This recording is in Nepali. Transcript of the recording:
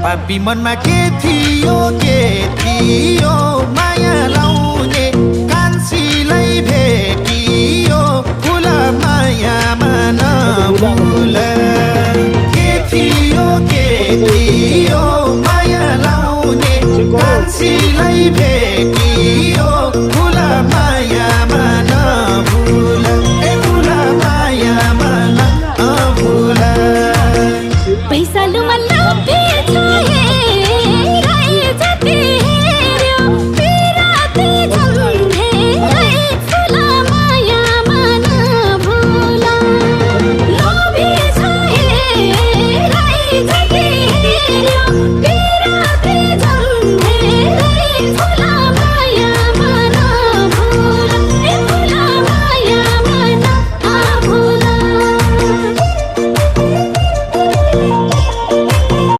पापी मनमा के थियो माया लाउने कान्छीलाई भेटियो फुल मायामा नभुल के थियो माया लाउने कान्छीलाई भेटियो फुल मायामा नभुल फुल मायामा नभुल पैसा लुमा लुपेछ फुला